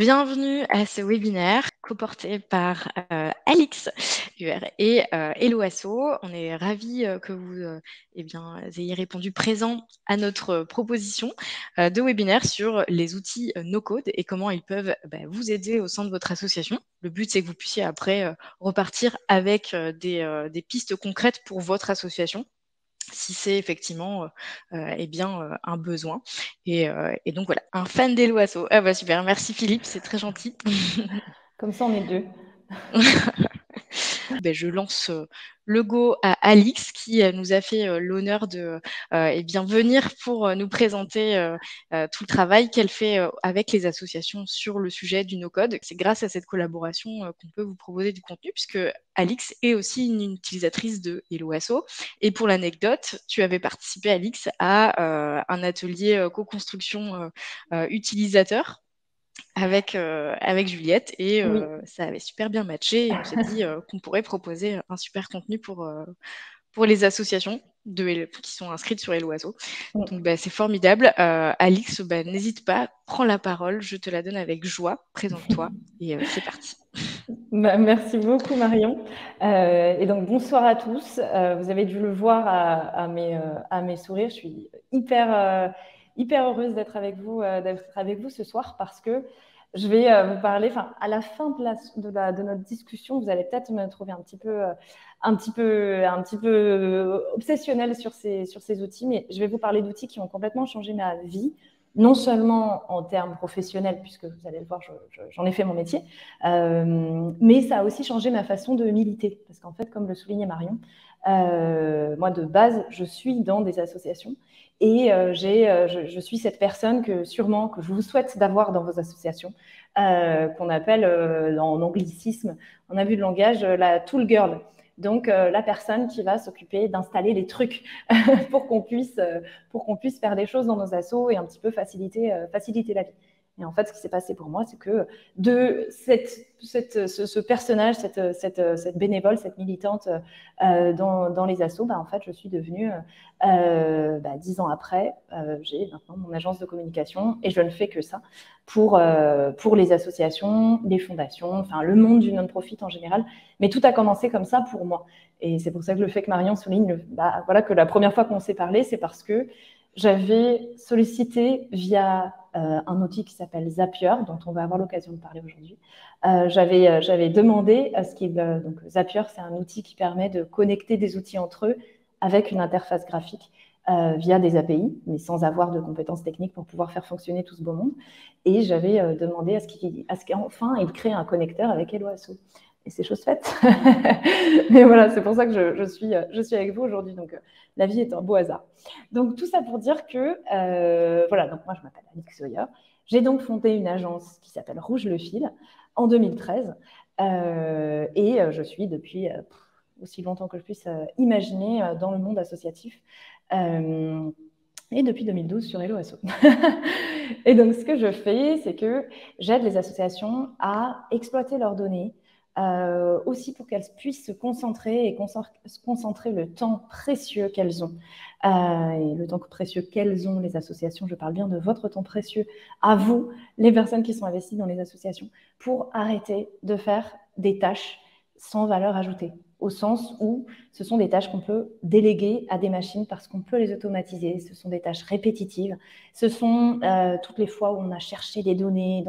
Bienvenue à ce webinaire coporté par Alix UR et Hello Asso. On est ravis que vous ayez répondu présent à notre proposition de webinaire sur les outils no-code et comment ils peuvent vous aider au sein de votre association. Le but, c'est que vous puissiez après repartir avec des pistes concrètes pour votre association, si c'est effectivement un besoin. Et donc voilà, un fan d'Hello Asso. Ah bah super, merci Philippe, c'est très gentil. Comme ça, on est deux. Je lance le go à Alix qui nous a fait l'honneur de venir pour nous présenter tout le travail qu'elle fait avec les associations sur le sujet du no-code. C'est grâce à cette collaboration qu'on peut vous proposer du contenu, puisque Alix est aussi une utilisatrice de Hello Asso. Et pour l'anecdote, tu avais participé, Alix, à un atelier co-construction utilisateur avec Juliette et Oui. ça avait super bien matché et on s'est dit qu'on pourrait proposer un super contenu pour les associations qui sont inscrites sur Hello Asso. Donc c'est formidable. Alix, n'hésite pas, prends la parole, je te la donne avec joie, présente-toi et c'est parti. Merci beaucoup Marion. Et donc bonsoir à tous. Vous avez dû le voir à mes sourires. Je suis hyper heureuse d'être avec vous ce soir parce que je vais vous parler. Enfin, à la fin de notre discussion, vous allez peut-être me trouver un petit peu obsessionnelle sur ces outils, mais je vais vous parler d'outils qui ont complètement changé ma vie. Non seulement en termes professionnels, puisque vous allez le voir, j'en ai fait mon métier, mais ça a aussi changé ma façon de militer. Parce qu'en fait, comme le soulignait Marion, moi de base, je suis dans des associations et je suis cette personne que je vous souhaite d'avoir dans vos associations, qu'on appelle en anglicisme, en abus de langage, la tool girl. Donc, la personne qui va s'occuper d'installer les trucs pour qu'on puisse faire des choses dans nos assos et un petit peu faciliter la vie. Et en fait, ce qui s'est passé pour moi, c'est que de ce personnage, cette bénévole, cette militante dans les assos, en fait, je suis devenue, 10 ans après, j'ai maintenant mon agence de communication et je ne fais que ça pour les associations, les fondations, enfin le monde du non-profit en général. Mais tout a commencé comme ça pour moi. Et c'est pour ça que le fait que Marion souligne que la première fois qu'on s'est parlé, c'est parce que j'avais sollicité via un outil qui s'appelle Zapier, dont on va avoir l'occasion de parler aujourd'hui. J'avais demandé à ce qu'il... donc Zapier, c'est un outil qui permet de connecter des outils entre eux avec une interface graphique via des API, mais sans avoir de compétences techniques pour pouvoir faire fonctionner tout ce beau monde. Et j'avais demandé à ce qu'enfin il crée un connecteur avec Hello Asso. Et c'est chose faite. Mais voilà, c'est pour ça que je suis avec vous aujourd'hui. Donc, la vie est un beau hasard. Donc, tout ça pour dire que, donc moi, je m'appelle Alix Sawyer. J'ai donc fondé une agence qui s'appelle Rouge le Fil en 2013. Et je suis depuis aussi longtemps que je puisse imaginer dans le monde associatif. Et depuis 2012 sur Hello Asso. Et donc, ce que je fais, c'est que j'aide les associations à exploiter leurs données, aussi pour qu'elles puissent se concentrer le temps précieux qu'elles ont. Et le temps précieux qu'elles ont, les associations, je parle bien de votre temps précieux à vous, les personnes qui sont investies dans les associations, pour arrêter de faire des tâches sans valeur ajoutée, au sens où ce sont des tâches qu'on peut déléguer à des machines parce qu'on peut les automatiser. Ce sont des tâches répétitives. Ce sont toutes les fois où on a cherché des données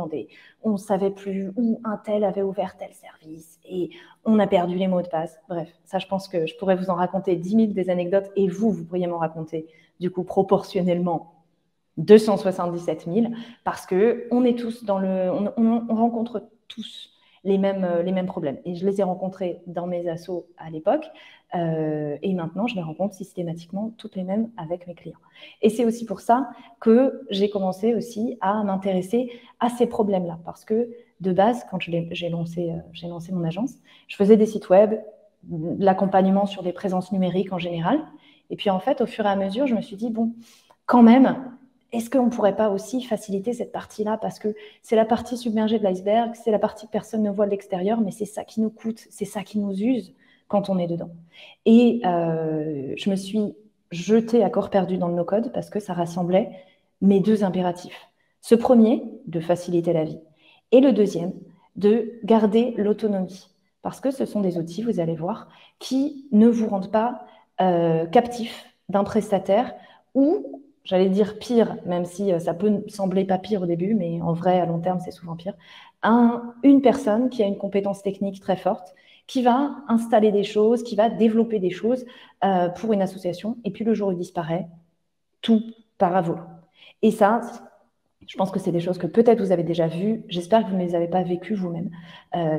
on ne savait plus où un tel avait ouvert tel service et on a perdu les mots de passe. Bref, ça, je pense que je pourrais vous en raconter 10 000 des anecdotes et vous pourriez m'en raconter, du coup, proportionnellement 277 000 parce qu'on est tous on rencontre tous les mêmes problèmes. Et je les ai rencontrés dans mes assos à l'époque. Et maintenant, je les rencontre systématiquement toutes les mêmes avec mes clients. Et c'est aussi pour ça que j'ai commencé aussi à m'intéresser à ces problèmes-là. Parce que de base, quand j'ai lancé mon agence, je faisais des sites web, de l'accompagnement sur des présences numériques en général. Et puis en fait, au fur et à mesure, je me suis dit, bon, quand même, est-ce qu'on ne pourrait pas aussi faciliter cette partie-là? Parce que c'est la partie submergée de l'iceberg, c'est la partie que personne ne voit de l'extérieur, mais c'est ça qui nous coûte, c'est ça qui nous use quand on est dedans. Et je me suis jetée à corps perdu dans le no-code parce que ça rassemblait mes deux impératifs. Ce premier, de faciliter la vie. Et le deuxième, de garder l'autonomie. Parce que ce sont des outils, vous allez voir, qui ne vous rendent pas captif d'un prestataire ou, j'allais dire pire, même si ça peut sembler pas pire au début, mais en vrai, à long terme, c'est souvent pire, une personne qui a une compétence technique très forte, qui va installer des choses, qui va développer des choses pour une association, et puis le jour où il disparaît, tout part à volo. Et ça, je pense que c'est des choses que peut-être vous avez déjà vues. J'espère que vous ne les avez pas vécues vous-même.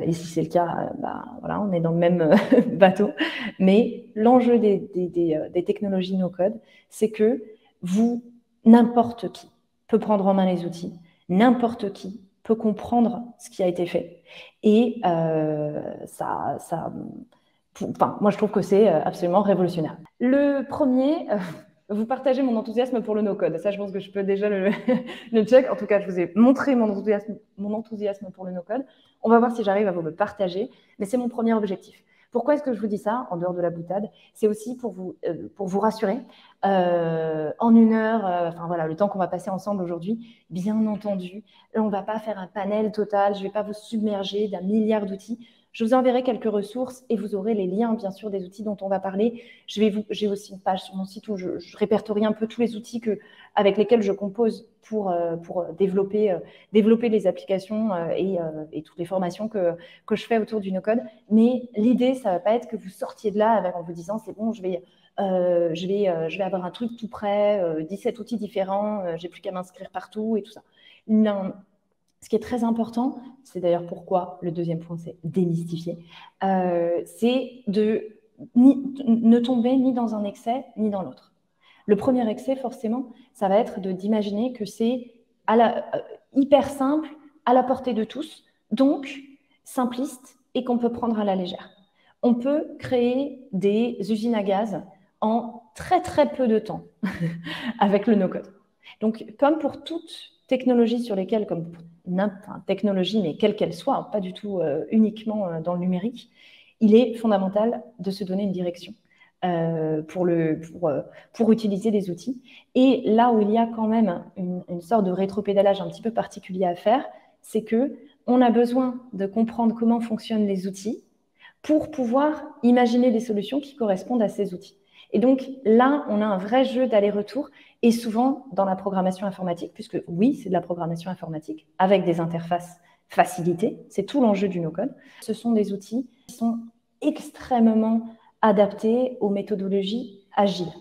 Et si c'est le cas, voilà, on est dans le même bateau. Mais l'enjeu des technologies no-code, c'est que n'importe qui peut prendre en main les outils, n'importe qui peut comprendre ce qui a été fait. Et moi, je trouve que c'est absolument révolutionnaire. Le premier, vous partagez mon enthousiasme pour le no-code. Ça, je pense que je peux déjà le check. En tout cas, je vous ai montré mon enthousiasme pour le no-code. On va voir si j'arrive à vous le partager. Mais c'est mon premier objectif. Pourquoi est-ce que je vous dis ça, en dehors de la boutade? C'est aussi pour vous rassurer. En une heure, voilà, le temps qu'on va passer ensemble aujourd'hui, bien entendu, on ne va pas faire un panel total. Je ne vais pas vous submerger d'un milliard d'outils. Je vous enverrai quelques ressources et vous aurez les liens, bien sûr, des outils dont on va parler. J'ai aussi une page sur mon site où je répertorie un peu tous les outils avec lesquels je compose pour développer les applications et toutes les formations que je fais autour du no-code. Mais l'idée, ça ne va pas être que vous sortiez de là en vous disant « c'est bon, je vais avoir un truc tout prêt, 17 outils différents, j'ai plus qu'à m'inscrire partout et tout ça ». Non. Ce qui est très important, c'est d'ailleurs pourquoi le deuxième point, c'est démystifier, c'est de ne tomber ni dans un excès, ni dans l'autre. Le premier excès, forcément, ça va être d'imaginer que c'est hyper simple, à la portée de tous, donc simpliste et qu'on peut prendre à la légère. On peut créer des usines à gaz en très très peu de temps avec le no-code. Donc, comme pour toute technologie sur lesquelles, comme technologie, mais quelle qu'elle soit, pas du tout uniquement dans le numérique, il est fondamental de se donner une direction pour utiliser les outils. Et là où il y a quand même une sorte de rétropédalage un petit peu particulier à faire, c'est qu'on a besoin de comprendre comment fonctionnent les outils pour pouvoir imaginer des solutions qui correspondent à ces outils. Et donc là, on a un vrai jeu d'aller-retour, et souvent dans la programmation informatique, puisque oui, c'est de la programmation informatique, avec des interfaces facilitées, c'est tout l'enjeu du no-code. Ce sont des outils qui sont extrêmement adaptés aux méthodologies agiles.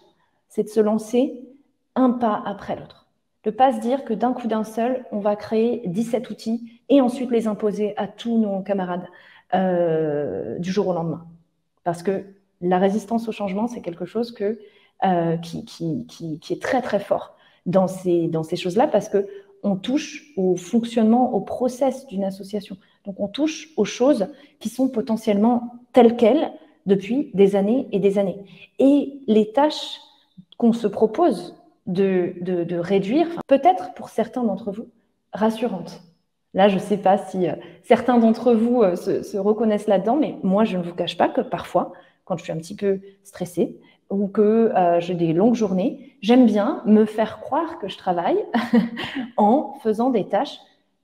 C'est de se lancer un pas après l'autre. De ne pas se dire que d'un coup d'un seul, on va créer 17 outils et ensuite les imposer à tous nos camarades du jour au lendemain. Parce que la résistance au changement, c'est quelque chose qui est très, très fort dans ces choses-là, parce qu'on touche au fonctionnement, au process d'une association. Donc, on touche aux choses qui sont potentiellement telles quelles depuis des années et des années. Et les tâches qu'on se propose de réduire, peut-être pour certains d'entre vous, rassurantes. Là, je ne sais pas si certains d'entre vous se reconnaissent là-dedans, mais moi, je ne vous cache pas que parfois, quand je suis un petit peu stressée ou que j'ai des longues journées, j'aime bien me faire croire que je travaille en faisant des tâches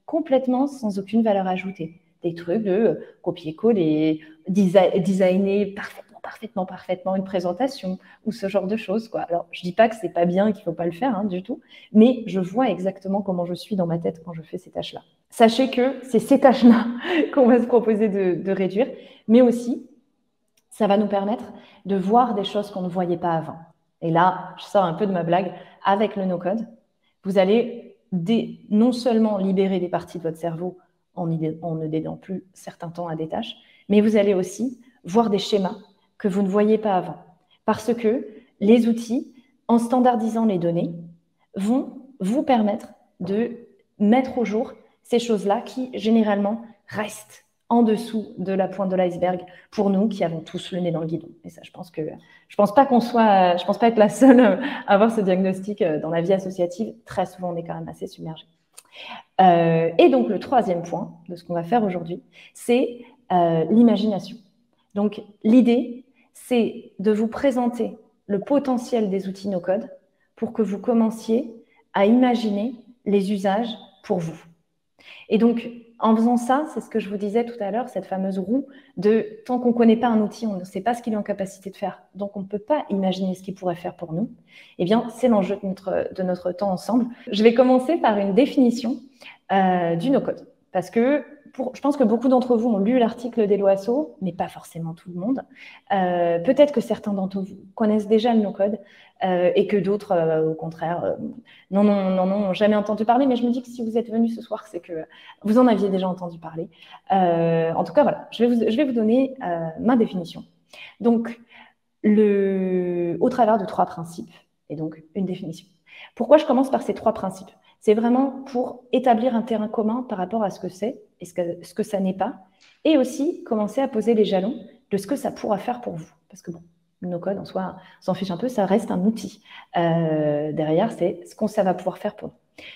complètement sans aucune valeur ajoutée. Des trucs de copier-coller, designer parfaitement une présentation ou ce genre de choses, quoi. Alors, je ne dis pas que ce n'est pas bien et qu'il ne faut pas le faire du tout, mais je vois exactement comment je suis dans ma tête quand je fais ces tâches-là. Sachez que c'est ces tâches-là qu'on va se proposer de réduire, mais aussi, ça va nous permettre de voir des choses qu'on ne voyait pas avant. Et là, je sors un peu de ma blague, avec le no-code, vous allez non seulement libérer des parties de votre cerveau en ne dédiant plus certains temps à des tâches, mais vous allez aussi voir des schémas que vous ne voyiez pas avant. Parce que les outils, en standardisant les données, vont vous permettre de mettre au jour ces choses-là qui, généralement, restent en dessous de la pointe de l'iceberg pour nous qui avons tous le nez dans le guidon. Et ça, je pense pas être la seule à avoir ce diagnostic dans la vie associative. Très souvent, on est quand même assez submergé. Et donc, le troisième point de ce qu'on va faire aujourd'hui, c'est l'imagination. Donc, l'idée, c'est de vous présenter le potentiel des outils no-code pour que vous commenciez à imaginer les usages pour vous. Et donc, en faisant ça, c'est ce que je vous disais tout à l'heure, cette fameuse roue de tant qu'on ne connaît pas un outil, on ne sait pas ce qu'il est en capacité de faire, donc on ne peut pas imaginer ce qu'il pourrait faire pour nous. Eh bien, c'est l'enjeu de notre temps ensemble. Je vais commencer par une définition du no-code, parce que je pense que beaucoup d'entre vous ont lu l'article d'Eloasso, mais pas forcément tout le monde. Peut-être que certains d'entre vous connaissent déjà le no-code et que d'autres, au contraire, n'en ont jamais entendu parler. Mais je me dis que si vous êtes venus ce soir, c'est que vous en aviez déjà entendu parler. En tout cas, voilà, je vais vous donner ma définition. Donc, au travers de 3 principes, et donc une définition. Pourquoi je commence par ces 3 principes? C'est vraiment pour établir un terrain commun par rapport à ce que c'est et ce que ça n'est pas, et aussi commencer à poser les jalons de ce que ça pourra faire pour vous. Parce que bon, nos codes en soi, on s'en fiche un peu, ça reste un outil. Derrière, c'est ce qu'on ça va pouvoir faire pour nous.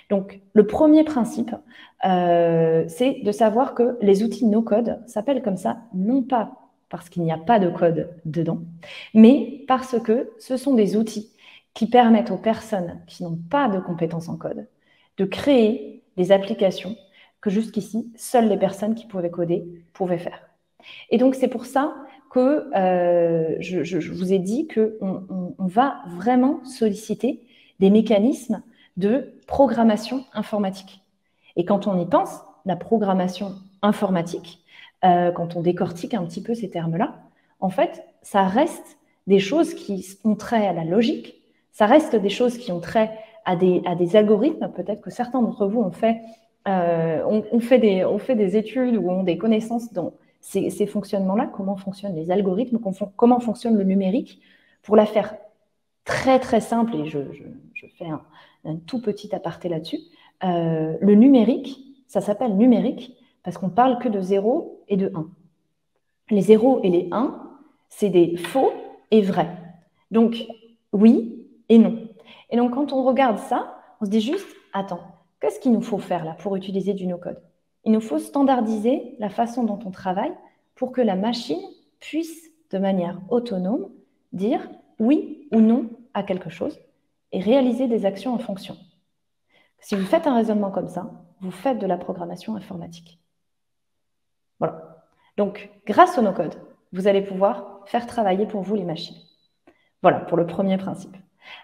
Donc, le premier principe, c'est de savoir que les outils no-code s'appellent comme ça, non pas parce qu'il n'y a pas de code dedans, mais parce que ce sont des outils qui permettent aux personnes qui n'ont pas de compétences en code de créer des applications que jusqu'ici, seules les personnes qui pouvaient coder pouvaient faire. Et donc, c'est pour ça que je vous ai dit qu'on va vraiment solliciter des mécanismes de programmation informatique. Et quand on y pense, la programmation informatique, quand on décortique un petit peu ces termes-là, en fait, ça reste des choses qui ont trait à la logique, ça reste des choses qui ont trait à des algorithmes. Peut-être que certains d'entre vous ont fait des études ou ont des connaissances dans ces fonctionnements-là, comment fonctionnent les algorithmes, comment fonctionne le numérique, pour la faire très très simple, et je fais un tout petit aparté là-dessus. Le numérique, ça s'appelle numérique parce qu'on parle que de 0 et de 1. Les 0 et les 1, c'est des faux et vrais. Donc, oui et non. Et donc, quand on regarde ça, on se dit juste, attends, qu'est-ce qu'il nous faut faire là pour utiliser du no-code? Il nous faut standardiser la façon dont on travaille pour que la machine puisse, de manière autonome, dire oui ou non à quelque chose et réaliser des actions en fonction. Si vous faites un raisonnement comme ça, vous faites de la programmation informatique. Voilà. Donc, grâce au no-code, vous allez pouvoir faire travailler pour vous les machines. Voilà, pour le premier principe.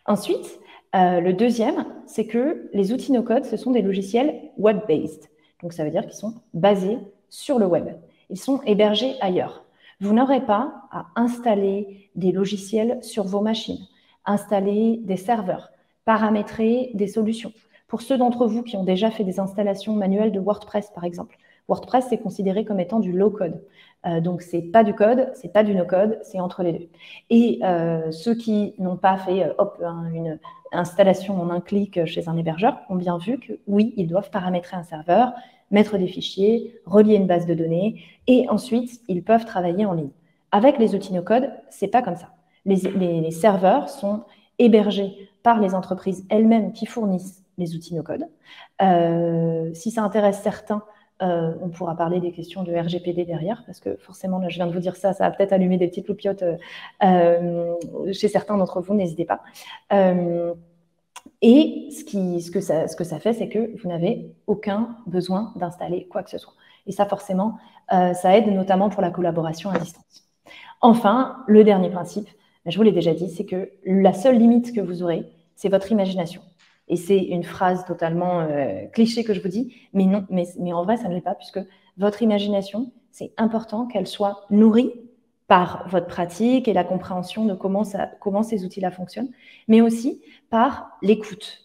Ensuite, le deuxième, c'est que les outils no-code, ce sont des logiciels web-based. Donc, ça veut dire qu'ils sont basés sur le web. Ils sont hébergés ailleurs. Vous n'aurez pas à installer des logiciels sur vos machines, installer des serveurs, paramétrer des solutions. Pour ceux d'entre vous qui ont déjà fait des installations manuelles de WordPress, par exemple, WordPress, c'est considéré comme étant du low-code. Donc, ce n'est pas du code, ce n'est pas du no-code, c'est entre les deux. Et ceux qui n'ont pas fait une installation en un clic chez un hébergeur ont bien vu que oui, ils doivent paramétrer un serveur, mettre des fichiers, relier une base de données, et ensuite, ils peuvent travailler en ligne. Avec les outils no-code, ce n'est pas comme ça. Les serveurs sont hébergés par les entreprises elles-mêmes qui fournissent les outils no-code. Si ça intéresse certains, on pourra parler des questions de RGPD derrière, parce que forcément, là, je viens de vous dire ça, ça va peut-être allumer des petites loupiottes chez certains d'entre vous, n'hésitez pas. Et ce que ça fait, c'est que vous n'avez aucun besoin d'installer quoi que ce soit. Et ça, forcément, ça aide notamment pour la collaboration à distance. Enfin, le dernier principe, je vous l'ai déjà dit, c'est que la seule limite que vous aurez, c'est votre imagination. Et c'est une phrase totalement cliché que je vous dis, mais non, mais en vrai, ça ne l'est pas, puisque votre imagination, c'est important qu'elle soit nourrie par votre pratique et la compréhension de comment ces outils-là fonctionnent, mais aussi par l'écoute.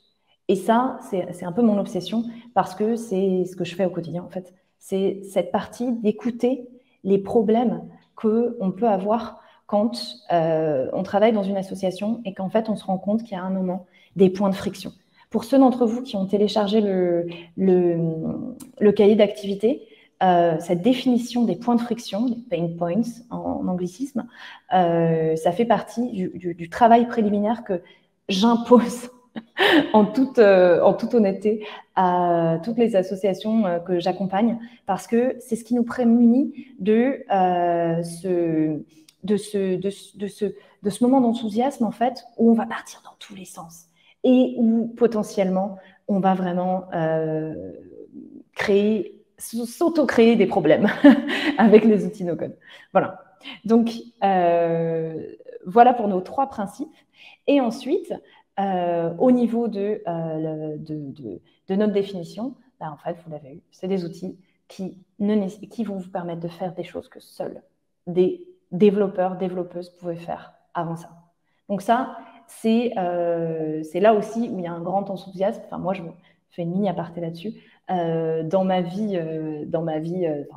Et ça, c'est un peu mon obsession, parce que c'est ce que je fais au quotidien, en fait. C'est cette partie d'écouter les problèmes qu'on peut avoir quand on travaille dans une association et qu'en fait, on se rend compte qu'il y a un moment des points de friction. Pour ceux d'entre vous qui ont téléchargé le cahier d'activité, cette définition des points de friction, les pain points en anglicisme, ça fait partie du travail préliminaire que j'impose en toute honnêteté à toutes les associations que j'accompagne, parce que c'est ce qui nous prémunit de ce moment d'enthousiasme, en fait, où on va partir dans tous les sens et où potentiellement on va vraiment créer s'auto-créer des problèmes avec les outils no-code. Voilà. Donc, voilà pour nos 3 principes. Et ensuite, au niveau de notre définition, en fait, vous l'avez eu, c'est des outils qui vont vous permettre de faire des choses que seuls des développeurs, développeuses pouvaient faire avant ça. Donc ça, c'est là aussi où il y a un grand enthousiasme. Enfin, moi, je fais une mini aparté là-dessus. Dans ma vie,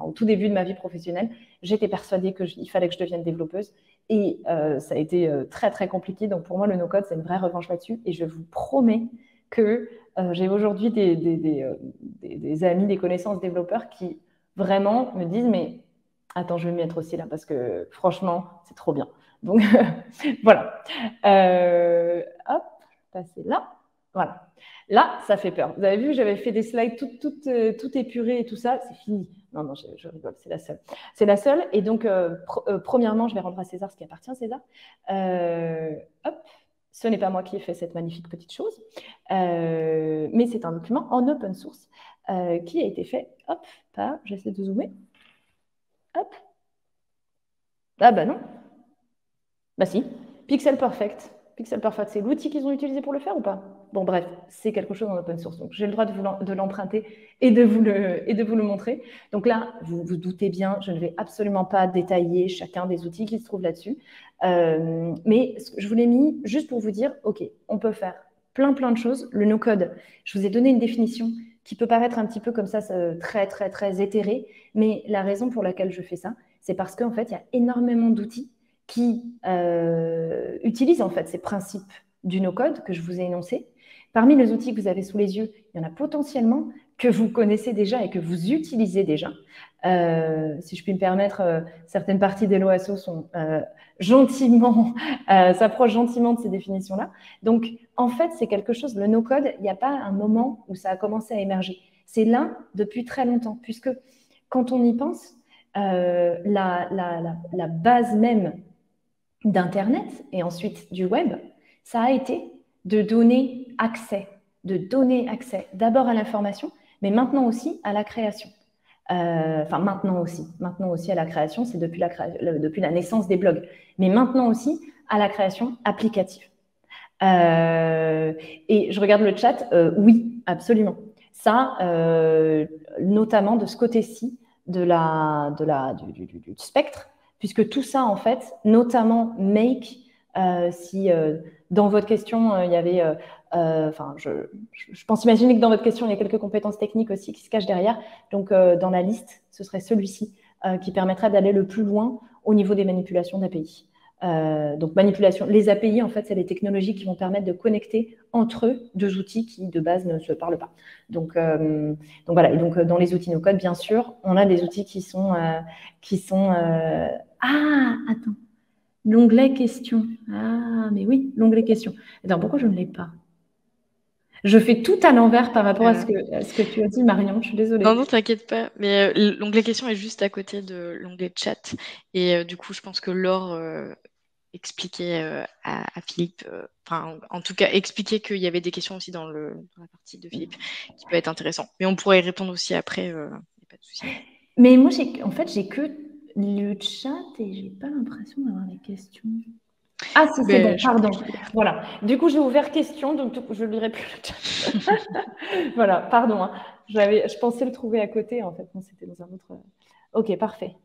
au tout début de ma vie professionnelle, j'étais persuadée qu'il fallait que je devienne développeuse. Et ça a été très, très compliqué. Donc, pour moi, le no-code, c'est une vraie revanche là-dessus. Et je vous promets que j'ai aujourd'hui des amis, des connaissances développeurs qui vraiment me disent, mais attends, je vais me mettre aussi là parce que franchement, c'est trop bien. Donc, voilà. Hop, passer là. Voilà. Là, ça fait peur. Vous avez vu, j'avais fait des slides tout épurées et tout ça. C'est fini. Non, je rigole, c'est la seule. C'est la seule. Et donc, premièrement, je vais rendre à César ce qui appartient à César. Hop. Ce n'est pas moi qui ai fait cette magnifique petite chose, mais c'est un document en open source qui a été fait, hop, j'essaie de zoomer, hop. Ah bah non. Bah si, Pixel Perfect. Pixel Perfect, c'est l'outil qu'ils ont utilisé pour le faire ou pas? Bon, bref, c'est quelque chose en open source. Donc, j'ai le droit de l'emprunter et de vous le montrer. Donc là, vous vous doutez bien, je ne vais absolument pas détailler chacun des outils qui se trouvent là-dessus. Mais je vous l'ai mis juste pour vous dire, OK, on peut faire plein de choses. Le no-code, je vous ai donné une définition qui peut paraître un petit peu comme ça, très, très, très éthérée. Mais la raison pour laquelle je fais ça, c'est parce qu'en fait, il y a énormément d'outils qui utilisent en fait ces principes du no-code que je vous ai énoncés. Parmi les outils que vous avez sous les yeux, il y en a potentiellement que vous connaissez déjà et que vous utilisez déjà. Si je puis me permettre, certaines parties des LOASO sont s'approchent gentiment de ces définitions-là. Donc, en fait, c'est quelque chose, le no-code, il n'y a pas un moment où ça a commencé à émerger. C'est là depuis très longtemps, puisque quand on y pense, la base même d'Internet et ensuite du web, ça a été de donner accès d'abord à l'information, mais maintenant aussi à la création. Enfin, maintenant aussi à la création, c'est depuis la naissance des blogs, mais maintenant aussi à la création applicative. Et je regarde le chat, oui, absolument. Ça, notamment de ce côté-ci du spectre, puisque tout ça, en fait, notamment Make, si dans votre question, il y avait, je pense imaginer que dans votre question, il y a quelques compétences techniques aussi qui se cachent derrière. Donc, dans la liste, ce serait celui-ci qui permettrait d'aller le plus loin au niveau des manipulations d'API. Donc, manipulation, les API, en fait, c'est les technologies qui vont permettre de connecter entre eux deux outils qui, de base, ne se parlent pas. Donc voilà. Et donc, dans les outils no-code, bien sûr, on a des outils qui sont Ah, attends. L'onglet questions. Ah, mais oui, l'onglet questions. Attends, pourquoi je ne l'ai pas? Je fais tout à l'envers par rapport à ce que tu as dit, Marion. Je suis désolée. Non, t'inquiète pas. Mais l'onglet questions est juste à côté de l'onglet chat. Et du coup, je pense que Laure expliquait à Philippe, en tout cas, expliquer qu'il y avait des questions aussi dans la partie de Philippe qui peut être intéressant. Mais on pourrait y répondre aussi après, il n'y a pas de souci. Mais moi, j'ai que le chat et j'ai pas l'impression d'avoir les questions. Ah, si, c'est bon, pardon. Voilà. Du coup, j'ai ouvert question, donc je ne lirai plus le chat. Voilà, pardon. Hein. Je pensais le trouver à côté, en fait. Non, c'était dans un autre. Ok, parfait.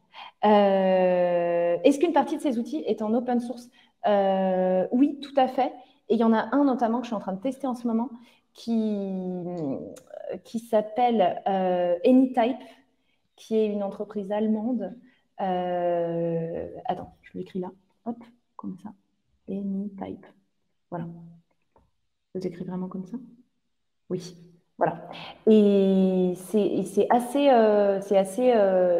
Est-ce qu'une partie de ces outils est en open source? Oui, tout à fait. Et il y en a un notamment que je suis en train de tester en ce moment qui s'appelle Anytype, qui est une entreprise allemande. Attends, je l'écris là. Hop, comme ça. Anytype. Voilà. Vous écrivez vraiment comme ça? Oui. Voilà. Et c'est assez,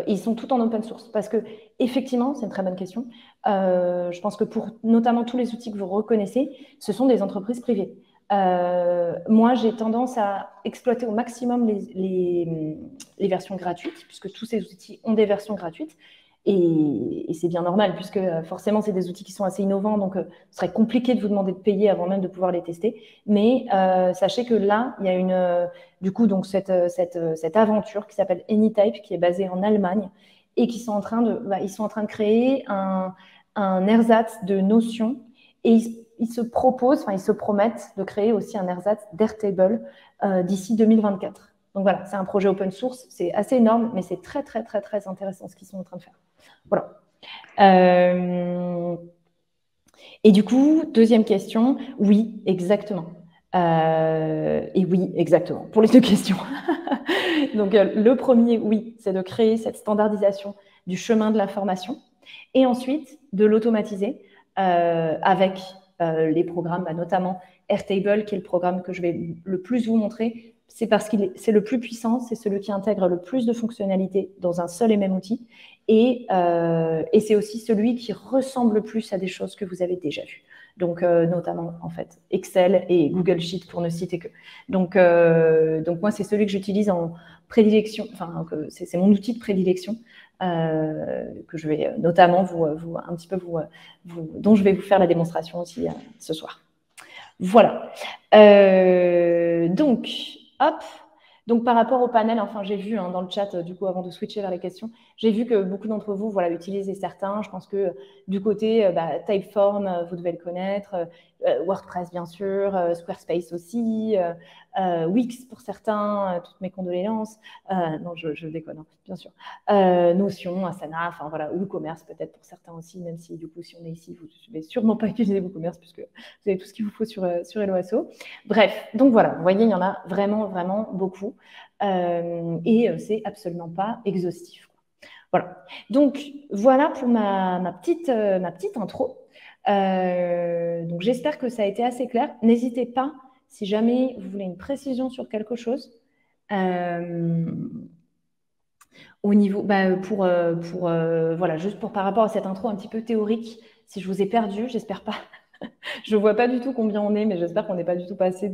ils sont tous en open source parce que effectivement, c'est une très bonne question. Je pense que pour notamment tous les outils que vous reconnaissez, ce sont des entreprises privées. Moi, j'ai tendance à exploiter au maximum les versions gratuites, puisque tous ces outils ont des versions gratuites. Et c'est bien normal, puisque forcément, c'est des outils qui sont assez innovants, donc ce serait compliqué de vous demander de payer avant même de pouvoir les tester. Mais sachez que là, il y a du coup, donc cette aventure qui s'appelle AnyType, qui est basée en Allemagne, et qui sont en train de créer un ersatz de notions, et ils se promettent de créer aussi un ersatz d'Airtable d'ici 2024. Donc voilà, c'est un projet open source, c'est assez énorme, mais c'est très, très, très, très intéressant ce qu'ils sont en train de faire. Voilà. Et du coup, deuxième question, oui, exactement. Et oui, exactement, pour les deux questions. Donc, le premier, oui, c'est de créer cette standardisation du chemin de l'information et ensuite de l'automatiser avec les programmes, notamment Airtable, qui est le programme que je vais le plus vous montrer. C'est parce c'est le plus puissant, c'est celui qui intègre le plus de fonctionnalités dans un seul et même outil. Et c'est aussi celui qui ressemble le plus à des choses que vous avez déjà vues. Donc, notamment, en fait, Excel et Google Sheet, pour ne citer que. Donc moi, c'est celui que j'utilise en prédilection, enfin, c'est mon outil de prédilection, que je vais notamment dont je vais vous faire la démonstration aussi ce soir. Voilà. Donc, hop. Donc, par rapport au panel, enfin, j'ai vu dans le chat, du coup, avant de switcher vers les questions, j'ai vu que beaucoup d'entre vous, voilà, utilisaient certains. Je pense que du côté Typeform, vous devez le connaître, WordPress, bien sûr, Squarespace aussi, Wix pour certains, toutes mes condoléances. Non, je déconne, bien sûr. Notion, Asana, enfin voilà, WooCommerce peut-être pour certains aussi, même si du coup, si on est ici, vous ne devez sûrement pas utiliser WooCommerce puisque vous avez tout ce qu'il vous faut sur Helloasso. Bref, donc voilà, vous voyez, il y en a vraiment, vraiment beaucoup. Et c'est absolument pas exhaustif. Voilà. Donc, voilà pour ma petite intro. Donc, j'espère que ça a été assez clair. N'hésitez pas, si jamais vous voulez une précision sur quelque chose, au niveau, voilà, juste par rapport à cette intro un petit peu théorique, si je vous ai perdu, j'espère pas. Je ne vois pas du tout combien on est, mais j'espère qu'on n'est pas du tout passé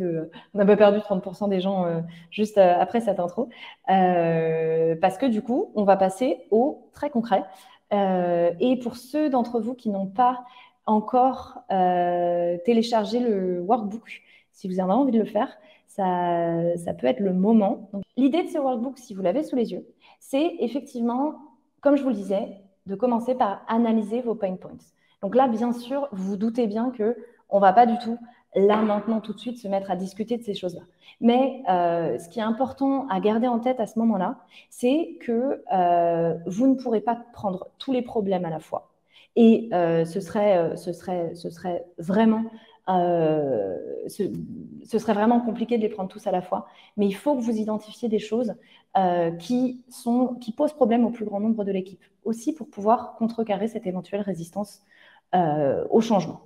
on n'a pas perdu 30% des gens juste après cette intro. Parce que du coup, on va passer au très concret. Et pour ceux d'entre vous qui n'ont pas encore téléchargé le workbook, si vous avez envie de le faire, ça peut être le moment. L'idée de ce workbook, si vous l'avez sous les yeux, c'est effectivement, comme je vous le disais, de commencer par analyser vos pain points. Donc là, bien sûr, vous vous doutez bien qu'on ne va pas du tout, là, maintenant, tout de suite, se mettre à discuter de ces choses-là. Mais ce qui est important à garder en tête à ce moment-là, c'est que vous ne pourrez pas prendre tous les problèmes à la fois. Et ce serait vraiment ce serait vraiment compliqué de les prendre tous à la fois, mais il faut que vous identifiez des choses qui posent problème au plus grand nombre de l'équipe, aussi pour pouvoir contrecarrer cette éventuelle résistance au changement.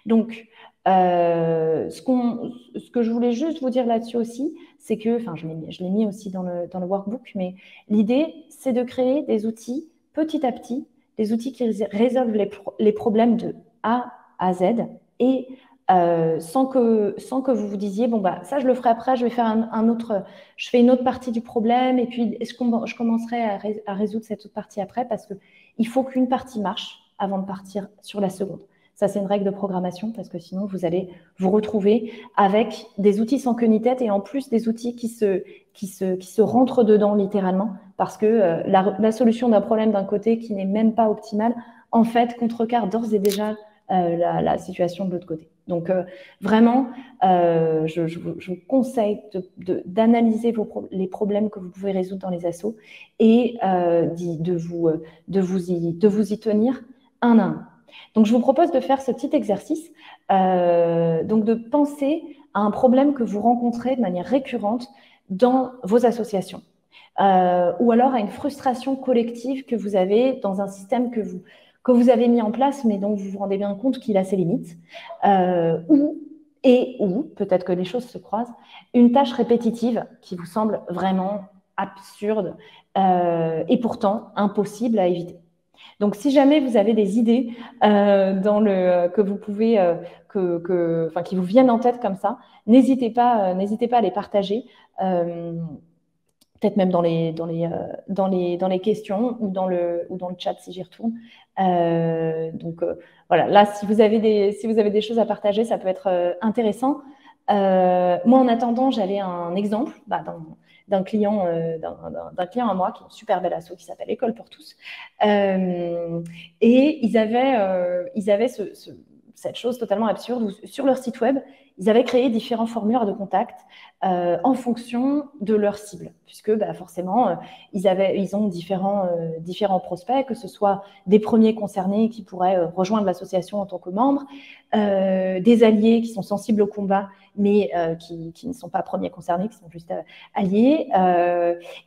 Donc, ce que je voulais juste vous dire là-dessus aussi, c'est que, enfin, je l'ai mis aussi dans le workbook, mais l'idée, c'est de créer des outils petit à petit, des outils qui résolvent les problèmes de A à Z et sans que vous vous disiez, bon, bah, ça, je le ferai après, je vais faire je fais une autre partie du problème et puis je commencerai à résoudre cette autre partie après parce qu'il faut qu'une partie marche avant de partir sur la seconde. Ça, c'est une règle de programmation parce que sinon, vous allez vous retrouver avec des outils sans queue ni tête et en plus des outils qui se rentrent dedans littéralement parce que la solution d'un problème d'un côté qui n'est même pas optimale, en fait, contrecarre d'ores et déjà la situation de l'autre côté. Donc, vraiment, je vous conseille d'analyser les problèmes que vous pouvez résoudre dans les assos et de vous y tenir un à un. Donc, je vous propose de faire ce petit exercice, donc de penser à un problème que vous rencontrez de manière récurrente dans vos associations, ou alors à une frustration collective que vous avez dans un système que vous avez mis en place, mais dont vous vous rendez bien compte qu'il a ses limites, ou peut-être que les choses se croisent, une tâche répétitive qui vous semble vraiment absurde et pourtant impossible à éviter. Donc, si jamais vous avez des idées que vous pouvez, qui vous viennent en tête comme ça, n'hésitez pas à les partager. peut-être même dans les questions ou dans le chat si j'y retourne. Donc voilà, là, si vous avez des choses à partager, ça peut être intéressant. Moi, en attendant, j'avais un exemple d'un client à moi qui est une super belle asso qui s'appelle École pour tous. Et ils avaient cette chose totalement absurde où sur leur site web, ils avaient créé différents formulaires de contact en fonction de leur cible, puisque forcément, ils ont différents prospects, que ce soit des premiers concernés qui pourraient rejoindre l'association en tant que membres, des alliés qui sont sensibles au combat, mais qui ne sont pas premiers concernés, qui sont juste alliés,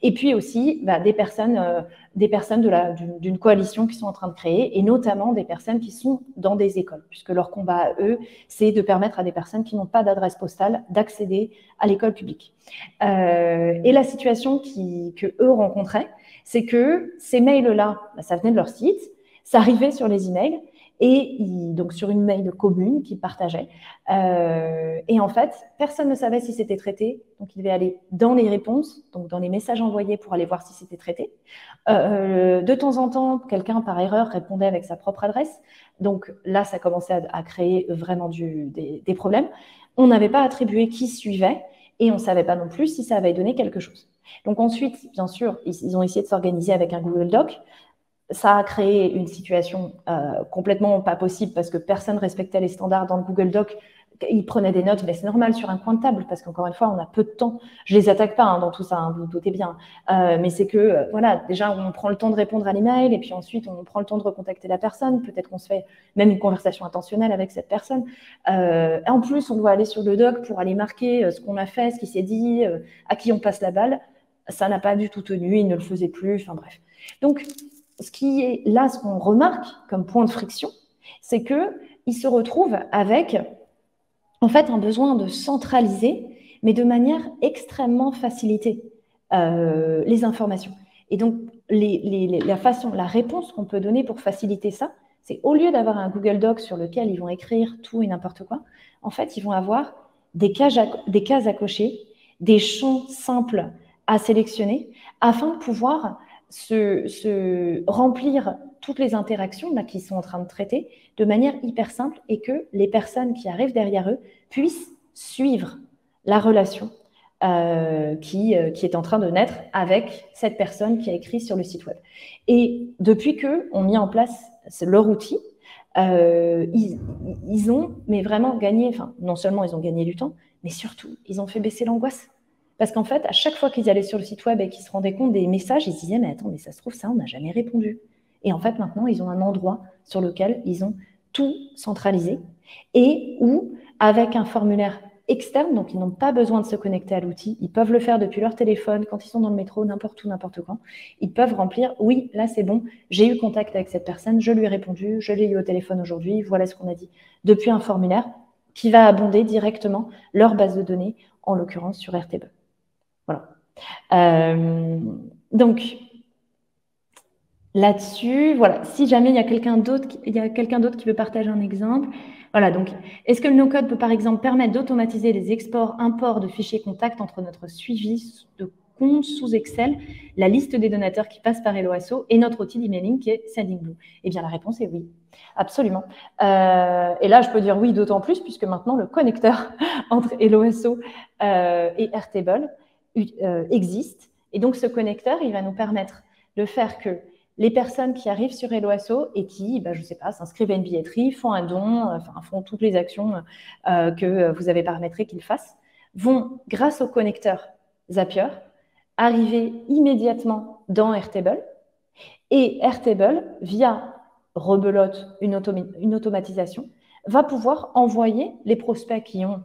et puis aussi des personnes d'une coalition qui sont en train de créer, et notamment des personnes qui sont dans des écoles, puisque leur combat à eux, c'est de permettre à des personnes qui n'ont pas d'adresse postale d'accéder à l'école publique. Et la situation que eux rencontraient, c'est que ces mails-là, ça venait de leur site, ça arrivait sur les emails, et donc sur une mail commune qu'ils partageaient. Et en fait, personne ne savait si c'était traité, donc il devait aller dans les réponses, donc dans les messages envoyés pour aller voir si c'était traité. De temps en temps, quelqu'un par erreur répondait avec sa propre adresse, donc là, ça commençait à créer vraiment des problèmes. On n'avait pas attribué qui suivait, et on ne savait pas non plus si ça avait donné quelque chose. Donc ensuite, bien sûr, ils ont essayé de s'organiser avec un Google Doc. Ça a créé une situation complètement pas possible parce que personne respectait les standards dans le Google Doc. Ils prenaient des notes, mais c'est normal sur un coin de table parce qu'encore une fois, on a peu de temps. Je les attaque pas dans tout ça, vous vous doutez bien. Mais c'est que, voilà, déjà, on prend le temps de répondre à l'email et puis ensuite, on prend le temps de recontacter la personne. Peut-être qu'on se fait même une conversation intentionnelle avec cette personne. En plus, on doit aller sur le doc pour aller marquer ce qu'on a fait, ce qui s'est dit, à qui on passe la balle. Ça n'a pas du tout tenu, ils ne le faisaient plus, enfin bref. Donc, ce qui est là, ce qu'on remarque comme point de friction, c'est qu'ils se retrouvent avec, en fait, un besoin de centraliser, mais de manière extrêmement facilitée, les informations. Et donc, la réponse qu'on peut donner pour faciliter ça, c'est au lieu d'avoir un Google Doc sur lequel ils vont écrire tout et n'importe quoi, en fait, ils vont avoir des cases à cocher, des champs simples à sélectionner, afin de pouvoir se remplir toutes les interactions qu'ils sont en train de traiter de manière hyper simple et que les personnes qui arrivent derrière eux puissent suivre la relation qui est en train de naître avec cette personne qui a écrit sur le site web. Et depuis qu'on mis en place leur outil, ils ont mais vraiment gagné, enfin non seulement ils ont gagné du temps, mais surtout ils ont fait baisser l'angoisse. Parce qu'en fait, à chaque fois qu'ils allaient sur le site web et qu'ils se rendaient compte des messages, ils se disaient, mais attends, mais ça se trouve, ça, on n'a jamais répondu. Et en fait, maintenant, ils ont un endroit sur lequel ils ont tout centralisé et où, avec un formulaire externe, donc ils n'ont pas besoin de se connecter à l'outil, ils peuvent le faire depuis leur téléphone, quand ils sont dans le métro, n'importe où, n'importe quand. Ils peuvent remplir, oui, là, c'est bon, j'ai eu contact avec cette personne, je lui ai répondu, je l'ai eu au téléphone aujourd'hui, voilà ce qu'on a dit, depuis un formulaire qui va abonder directement leur base de données, en l'occurrence sur Airtable. Voilà. Donc, là-dessus, voilà. Si jamais il y a quelqu'un d'autre qui veut partager un exemple. Voilà, donc, est-ce que le no-code peut, par exemple, permettre d'automatiser les exports, imports de fichiers contacts entre notre suivi de compte sous Excel, la liste des donateurs qui passent par Helloasso et notre outil d'emailing qui est Sendinblue? Eh bien, la réponse est oui. Absolument. Et là, je peux dire oui d'autant plus puisque maintenant, le connecteur entre Helloasso et Airtable existe. Et donc, ce connecteur, il va nous permettre de faire que les personnes qui arrivent sur Helloasso et qui, je ne sais pas, s'inscrivent à une billetterie, font un don, font toutes les actions que vous avez paramétrées qu'ils fassent, vont, grâce au connecteur Zapier, arriver immédiatement dans Airtable. Et Airtable, via rebelote, une automatisation, va pouvoir envoyer les prospects qui ont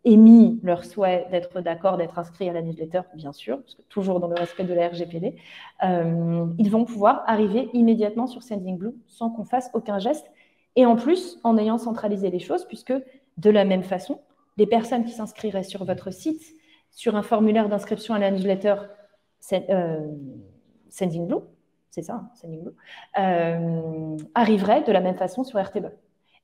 émis leur souhait d'être d'accord, d'être inscrits à la newsletter, bien sûr, parce que toujours dans le respect de la RGPD, ils vont pouvoir arriver immédiatement sur Sendinblue sans qu'on fasse aucun geste. Et en plus, en ayant centralisé les choses, puisque de la même façon, les personnes qui s'inscriraient sur votre site, sur un formulaire d'inscription à la newsletter Sendinblue, c'est ça, Sendinblue, arriveraient de la même façon sur Airtable.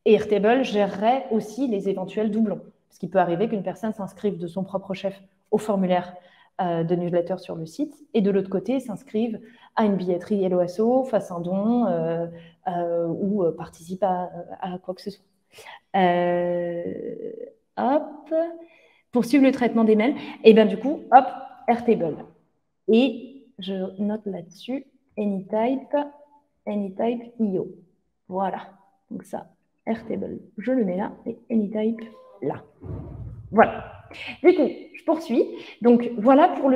Et Airtable gérerait aussi les éventuels doublons. Parce qu'il peut arriver qu'une personne s'inscrive de son propre chef au formulaire de newsletter sur le site, et de l'autre côté, s'inscrivent à une billetterie Hello Asso, fassent un don ou participent à quoi que ce soit. Hop, pour suivre le traitement des mails, et bien du coup, hop, Airtable. Et je note là-dessus AnyType.io. Voilà, donc ça, Airtable, je le mets là, et AnyType là. Voilà. Du coup, je poursuis. Donc, voilà pour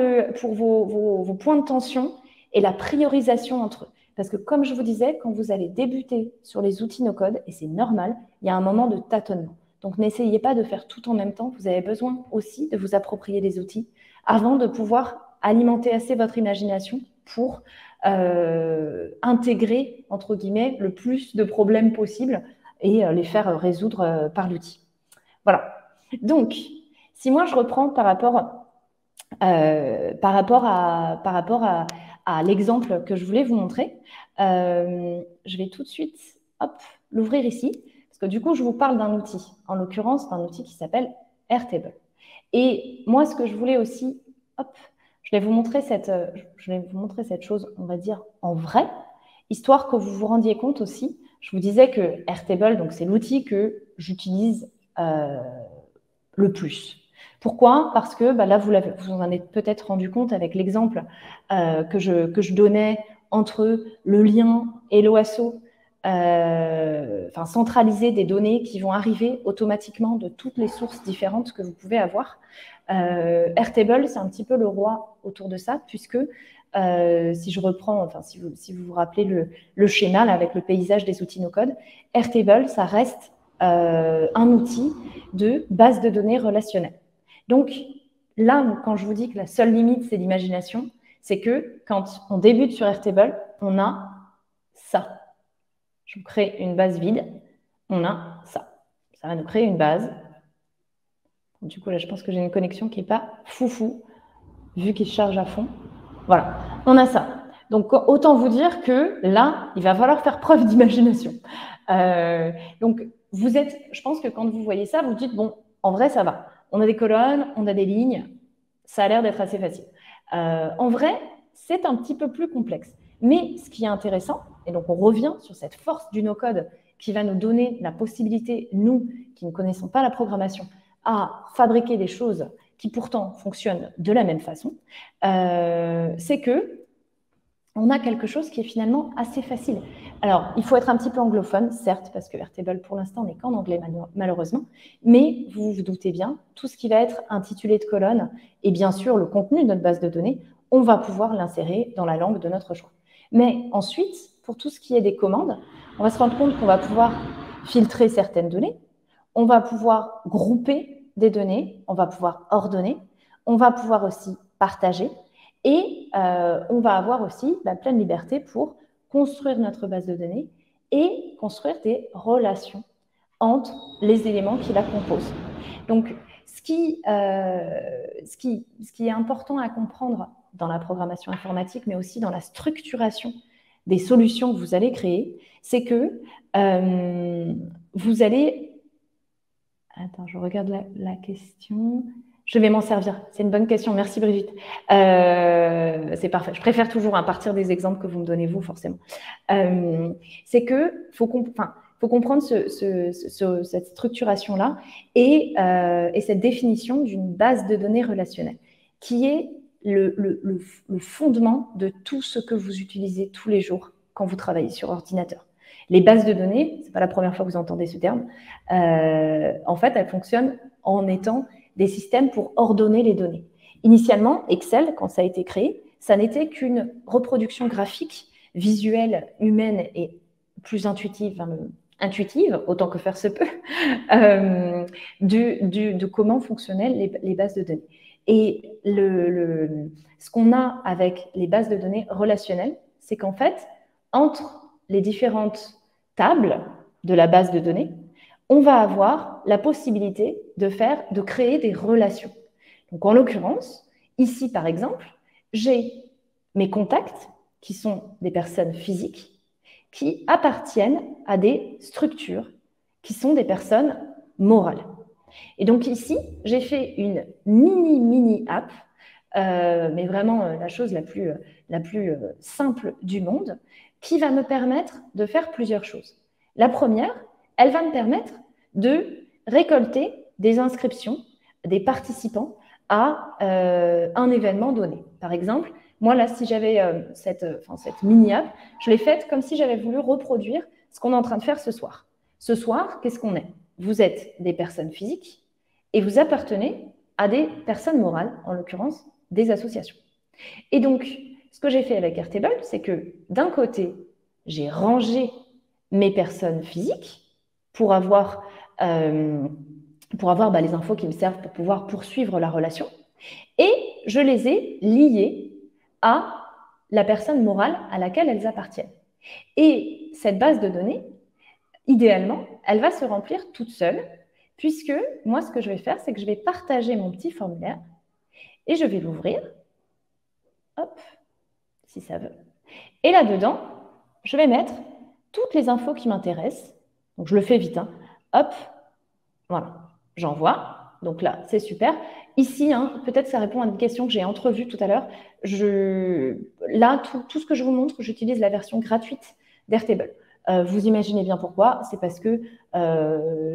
vos points de tension et la priorisation entre eux. Parce que, comme je vous disais, quand vous allez débuter sur les outils no-code, et c'est normal, il y a un moment de tâtonnement. Donc, n'essayez pas de faire tout en même temps. Vous avez besoin aussi de vous approprier les outils avant de pouvoir alimenter assez votre imagination pour intégrer, entre guillemets, le plus de problèmes possibles et les faire résoudre par l'outil. Voilà. Donc, si moi je reprends par rapport à l'exemple que je voulais vous montrer, je vais tout de suite l'ouvrir ici, parce que du coup, je vous parle d'un outil, en l'occurrence d'un outil qui s'appelle Airtable. Et moi, ce que je voulais aussi, je vais vous montrer cette chose, on va dire, en vrai, histoire que vous vous rendiez compte aussi. Je vous disais que Airtable, donc c'est l'outil que j'utilise le plus. Pourquoi? Parce que là, vous en êtes peut-être rendu compte avec l'exemple que je donnais entre le lien Hello Asso, centraliser des données qui vont arriver automatiquement de toutes les sources différentes que vous pouvez avoir. Airtable, c'est un petit peu le roi autour de ça, puisque si je reprends, si vous vous rappelez le schéma là, avec le paysage des outils no-code, Airtable, ça reste un outil de base de données relationnelle. Donc là, quand je vous dis que la seule limite, c'est l'imagination, c'est que quand on débute sur Airtable, on a ça. Je vous crée une base vide, on a ça. Ça va nous créer une base. Du coup, là, je pense que j'ai une connexion qui n'est pas foufou, vu qu'il se charge à fond. Voilà, on a ça. Donc, autant vous dire que là, il va falloir faire preuve d'imagination. Donc, je pense que quand vous voyez ça, vous dites, bon, en vrai, ça va. On a des colonnes, on a des lignes, ça a l'air d'être assez facile. En vrai, c'est un petit peu plus complexe. Mais ce qui est intéressant, et donc on revient sur cette force du no-code qui va nous donner la possibilité, nous, qui ne connaissons pas la programmation, à fabriquer des choses qui pourtant fonctionnent de la même façon, c'est que on a quelque chose qui est finalement assez facile. Alors, il faut être un petit peu anglophone, certes, parce que Airtable, pour l'instant, n'est qu'en anglais, malheureusement, mais vous vous doutez bien, tout ce qui va être intitulé de colonne, et bien sûr, le contenu de notre base de données, on va pouvoir l'insérer dans la langue de notre choix. Mais ensuite, pour tout ce qui est des commandes, on va se rendre compte qu'on va pouvoir filtrer certaines données, on va pouvoir grouper des données, on va pouvoir ordonner, on va pouvoir aussi partager, et on va avoir aussi la pleine liberté pour construire notre base de données et construire des relations entre les éléments qui la composent. Donc, ce qui est important à comprendre dans la programmation informatique, mais aussi dans la structuration des solutions que vous allez créer, c'est que vous allez... Attends, je regarde la question... Je vais m'en servir. C'est une bonne question. Merci Brigitte. C'est parfait. Je préfère toujours partir des exemples que vous me donnez vous, forcément. C'est que faut comprendre cette structuration-là et cette définition d'une base de données relationnelle qui est le fondement de tout ce que vous utilisez tous les jours quand vous travaillez sur ordinateur. Les bases de données, c'est pas la première fois que vous entendez ce terme, en fait, elles fonctionnent en étant des systèmes pour ordonner les données. Initialement, Excel, quand ça a été créé, ça n'était qu'une reproduction graphique, visuelle, humaine et plus intuitive, autant que faire se peut, de comment fonctionnaient les bases de données. Et ce qu'on a avec les bases de données relationnelles, c'est qu'en fait, entre les différentes tables de la base de données, on va avoir la possibilité de créer des relations. Donc, en l'occurrence, ici, par exemple, j'ai mes contacts, qui sont des personnes physiques, qui appartiennent à des structures, qui sont des personnes morales. Et donc ici, j'ai fait une mini app mais vraiment la chose la plus simple du monde, qui va me permettre de faire plusieurs choses. La première, elle va me permettre de récolter des inscriptions des participants à un événement donné. Par exemple, moi là, si j'avais cette mini-app, je l'ai faite comme si j'avais voulu reproduire ce qu'on est en train de faire ce soir. Ce soir, qu'est-ce qu'on est? Vous êtes des personnes physiques et vous appartenez à des personnes morales, en l'occurrence des associations. Et donc, ce que j'ai fait avec Airtable, c'est que d'un côté, j'ai rangé mes personnes physiques pour avoir les infos qui me servent pour pouvoir poursuivre la relation. Et je les ai liées à la personne morale à laquelle elles appartiennent. Et cette base de données, idéalement, elle va se remplir toute seule, puisque moi, ce que je vais faire, c'est que je vais partager mon petit formulaire et je vais l'ouvrir. Hop, si ça veut. Et là-dedans, je vais mettre toutes les infos qui m'intéressent. Donc, je le fais vite. Hein. Hop, voilà, j'envoie. Donc là, c'est super. Ici, hein, peut-être ça répond à une question que j'ai entrevue tout à l'heure. Là, tout ce que je vous montre, j'utilise la version gratuite d'Airtable. Vous imaginez bien pourquoi. C'est parce que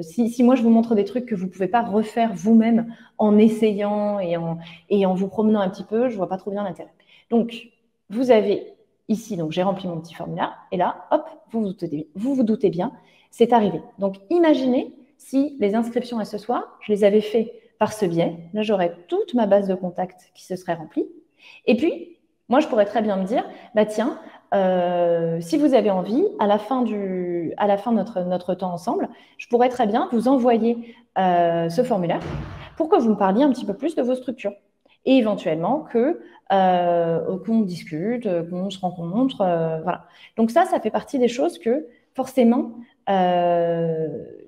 si moi, je vous montre des trucs que vous ne pouvez pas refaire vous-même en essayant et en vous promenant un petit peu, je ne vois pas trop bien l'intérêt. Donc, vous avez ici, donc j'ai rempli mon petit formulaire. Et là, hop, vous vous doutez bien, c'est arrivé. Donc, imaginez si les inscriptions à ce soir, je les avais fait par ce biais. Là, j'aurais toute ma base de contacts qui se serait remplie. Et puis, moi, je pourrais très bien me dire, bah tiens, si vous avez envie, à la fin de notre temps ensemble, je pourrais très bien vous envoyer ce formulaire pour que vous me parliez un petit peu plus de vos structures. Et éventuellement qu'on discute, qu'on se rencontre, voilà. Donc ça fait partie des choses que forcément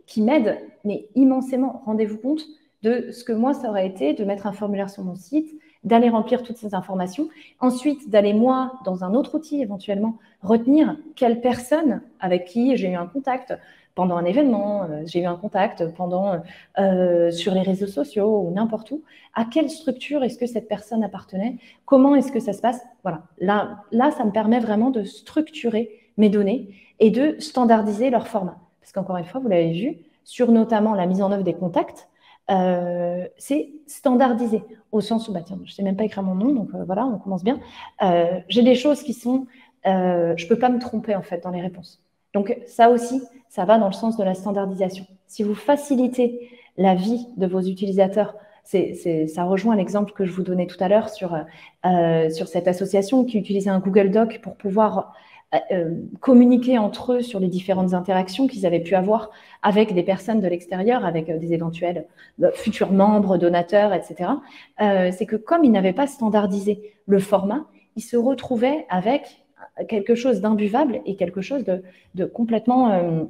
qui m'aident, mais immensément. Rendez-vous compte de ce que moi ça aurait été de mettre un formulaire sur mon site, d'aller remplir toutes ces informations, ensuite d'aller moi dans un autre outil éventuellement retenir quelle personne avec qui j'ai eu un contact pendant un événement, j'ai eu un contact sur les réseaux sociaux ou n'importe où, à quelle structure est-ce que cette personne appartenait, comment est-ce que ça se passe. Voilà, là, ça me permet vraiment de structurer mes données et de standardiser leur format. Parce qu'encore une fois, vous l'avez vu, sur notamment la mise en œuvre des contacts, c'est standardisé, au sens où, bah, tiens, je ne sais même pas écrire mon nom, donc voilà, on commence bien. J'ai des choses qui sont... je ne peux pas me tromper, en fait, dans les réponses. Donc ça aussi, ça va dans le sens de la standardisation. Si vous facilitez la vie de vos utilisateurs, ça rejoint l'exemple que je vous donnais tout à l'heure sur cette association qui utilisait un Google Doc pour pouvoir communiquer entre eux sur les différentes interactions qu'ils avaient pu avoir avec des personnes de l'extérieur, avec des éventuels futurs membres, donateurs, etc. C'est que comme ils n'avaient pas standardisé le format, ils se retrouvaient avec quelque chose d'imbuvable et quelque chose de complètement,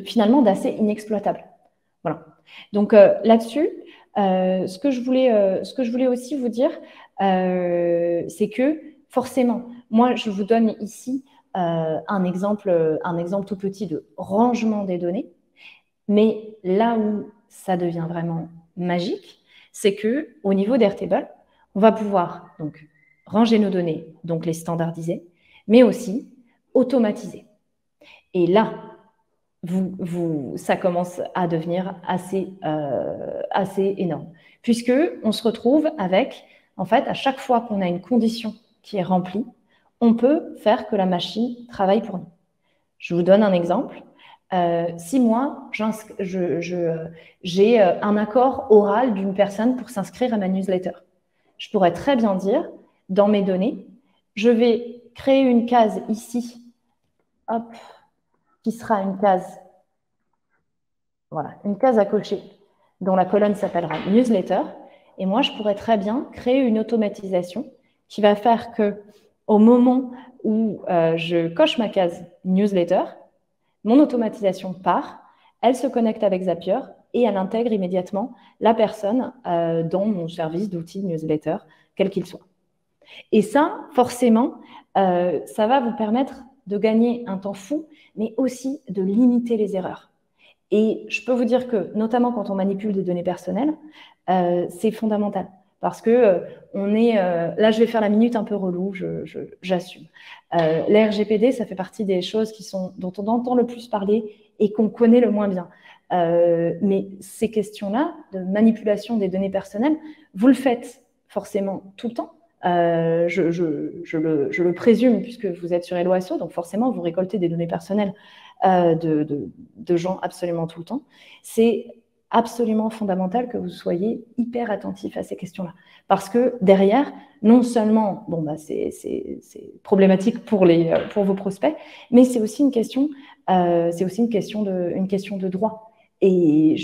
finalement, d'assez inexploitable. Voilà. Donc là-dessus, ce que je voulais aussi vous dire, c'est que forcément, moi, je vous donne ici un exemple tout petit de rangement des données, mais là où ça devient vraiment magique, c'est que au niveau d'Airtable, on va pouvoir donc ranger nos données, donc les standardiser, mais aussi automatiser. Et là, ça commence à devenir assez énorme, puisque on se retrouve avec, en fait, à chaque fois qu'on a une condition qui est remplie, on peut faire que la machine travaille pour nous. Je vous donne un exemple. Si moi, j'ai un accord oral d'une personne pour s'inscrire à ma newsletter, je pourrais très bien dire, dans mes données, je vais créer une case ici, hop, qui sera une case, voilà, une case à cocher, dont la colonne s'appellera newsletter. Et moi, je pourrais très bien créer une automatisation qui va faire que, au moment où je coche ma case newsletter, mon automatisation part, elle se connecte avec Zapier et elle intègre immédiatement la personne dans mon service d'outils newsletter, quel qu'il soit. Et ça, forcément, ça va vous permettre de gagner un temps fou, mais aussi de limiter les erreurs. Et je peux vous dire que, notamment quand on manipule des données personnelles, c'est fondamental. parce que là, je vais faire la minute un peu relou, j'assume. Les RGPD, ça fait partie des choses dont on entend le plus parler et qu'on connaît le moins bien. Mais ces questions-là de manipulation des données personnelles, vous le faites forcément tout le temps. Je le présume puisque vous êtes sur Helloasso, donc forcément vous récoltez des données personnelles de gens absolument tout le temps. C'est absolument fondamental que vous soyez hyper attentif à ces questions-là. Parce que derrière, non seulement c'est problématique pour vos prospects, mais c'est aussi une question de droit. Et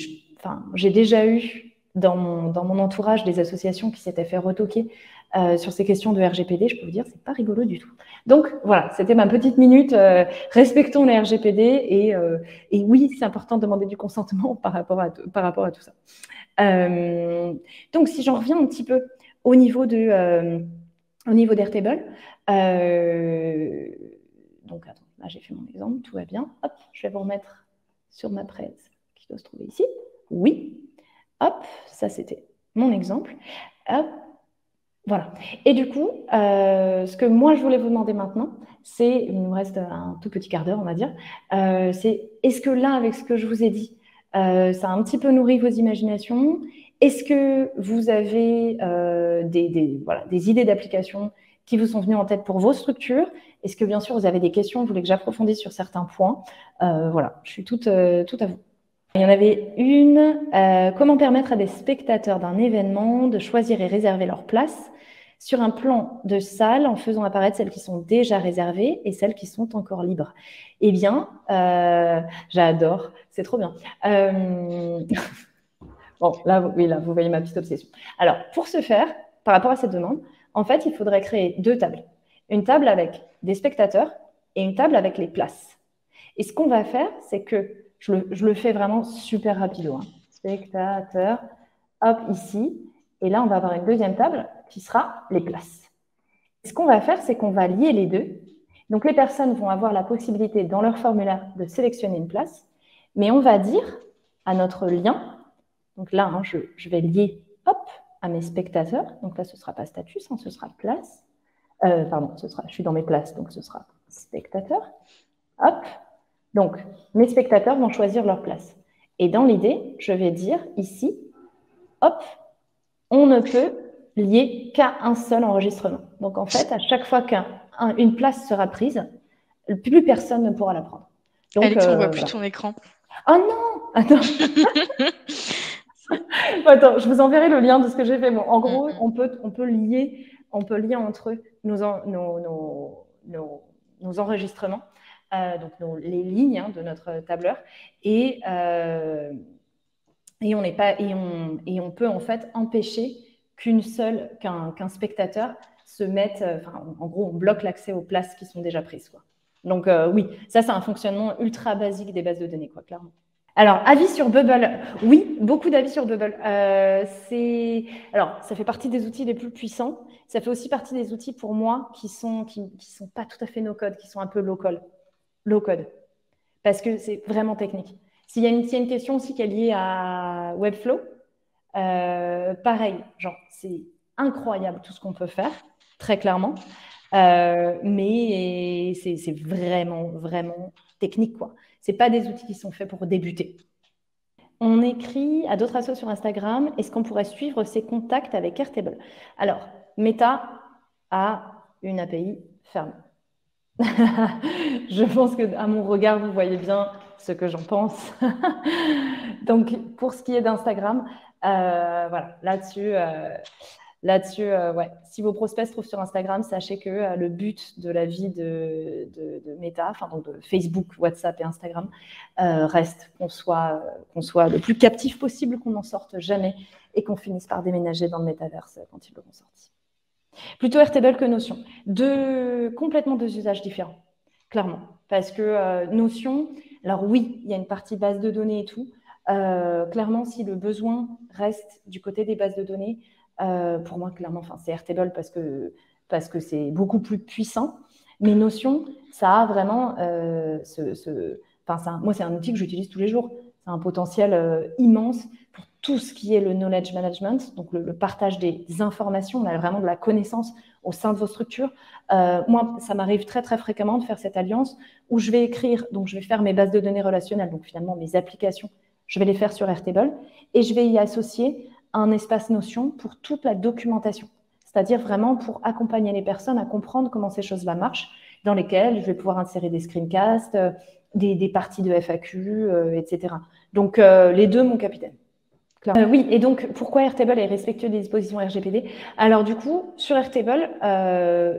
j'ai déjà eu dans mon entourage des associations qui s'étaient fait retoquer sur ces questions de RGPD. Je peux vous dire, c'est pas rigolo du tout. Donc voilà, c'était ma petite minute. Respectons les RGPD et oui, c'est important de demander du consentement par rapport à tout ça. Donc si j'en reviens un petit peu au niveau d'Airtable, donc attends, là j'ai fait mon exemple, tout va bien. Hop, je vais vous remettre sur ma presse qui doit se trouver ici. Oui, hop, ça c'était mon exemple. Hop, voilà. Et du coup, ce que moi je voulais vous demander maintenant, il nous reste un tout petit quart d'heure, on va dire, c'est est-ce que là, avec ce que je vous ai dit, ça a un petit peu nourri vos imaginations? Est-ce que vous avez des idées d'application qui vous sont venues en tête pour vos structures? Est-ce que bien sûr vous avez des questions, vous voulez que j'approfondisse sur certains points? Voilà, je suis toute à vous. Il y en avait une, comment permettre à des spectateurs d'un événement de choisir et réserver leur place sur un plan de salle en faisant apparaître celles qui sont déjà réservées et celles qui sont encore libres. Eh bien, j'adore, c'est trop bien. Bon, là, vous voyez ma petite obsession. Alors, pour ce faire, par rapport à cette demande, en fait, il faudrait créer 2 tables. Une table avec des spectateurs et une table avec les places. Et ce qu'on va faire, c'est que je le fais vraiment super rapido. Spectateur, hop, ici. Et là, on va avoir une deuxième table qui sera les places. Et ce qu'on va faire, c'est qu'on va lier les deux. Donc, les personnes vont avoir la possibilité, dans leur formulaire, de sélectionner une place. Mais on va dire à notre lien, donc là, je vais lier, hop, à mes spectateurs. Donc là, ce ne sera pas statut, ce sera place. Pardon, je suis dans mes places, donc ce sera spectateur. Hop. Donc, mes spectateurs vont choisir leur place. Et dans l'idée, je vais dire ici, hop, on ne peut lier qu'à un seul enregistrement. Donc, en fait, à chaque fois qu'une place sera prise, plus personne ne pourra la prendre. Donc, Alex, on ne voit plus ton écran. Oh non! Attends. Attends, je vous enverrai le lien de ce que j'ai fait. Bon, en gros, on peut lier entre eux nos enregistrements. Donc les lignes de notre tableur et on peut en fait empêcher qu'un spectateur se mette, en gros on bloque l'accès aux places qui sont déjà prises, quoi. Donc oui, ça c'est un fonctionnement ultra basique des bases de données, quoi, clairement. Alors, avis sur Bubble. Oui, beaucoup d'avis sur Bubble. Alors, ça fait partie des outils les plus puissants. Ça fait aussi partie des outils pour moi qui sont pas tout à fait no-code, qui sont un peu low-code, parce que c'est vraiment technique. S'il y a une question aussi qui est liée à Webflow, pareil, genre, c'est incroyable tout ce qu'on peut faire, très clairement, mais c'est vraiment, vraiment technique, quoi. C'est pas des outils qui sont faits pour débuter. On écrit à d'autres assos sur Instagram, est-ce qu'on pourrait suivre ses contacts avec Airtable? Alors, Meta a une API fermée. Je pense qu'à mon regard, vous voyez bien ce que j'en pense. Donc, pour ce qui est d'Instagram, voilà, là-dessus, ouais. Si vos prospects se trouvent sur Instagram, sachez que le but de la vie de Meta, enfin donc de Facebook, WhatsApp et Instagram, reste qu'on soit le plus captif possible, qu'on n'en sorte jamais et qu'on finisse par déménager dans le métaverse quand ils l'auront sorti. Plutôt Airtable que Notion. Complètement 2 usages différents, clairement. Parce que Notion, alors oui, il y a une partie base de données et tout. Clairement, si le besoin reste du côté des bases de données, pour moi, clairement, c'est Airtable parce que c'est beaucoup plus puissant. Mais Notion, ça a vraiment moi, c'est un outil que j'utilise tous les jours. C'est un potentiel immense pour tout ce qui est le knowledge management, donc le partage des informations, on a vraiment de la connaissance au sein de vos structures. Moi, ça m'arrive très, très fréquemment de faire cette alliance où je vais écrire, donc je vais faire mes bases de données relationnelles, donc finalement mes applications, je vais les faire sur Airtable et je vais y associer un espace Notion pour toute la documentation, c'est-à-dire vraiment pour accompagner les personnes à comprendre comment ces choses-là marchent, dans lesquelles je vais pouvoir insérer des screencasts, des parties de FAQ, etc. Donc, les deux, mon capitaine. Oui, et donc, pourquoi Airtable est respectueux des dispositions RGPD? Alors, du coup, sur Airtable,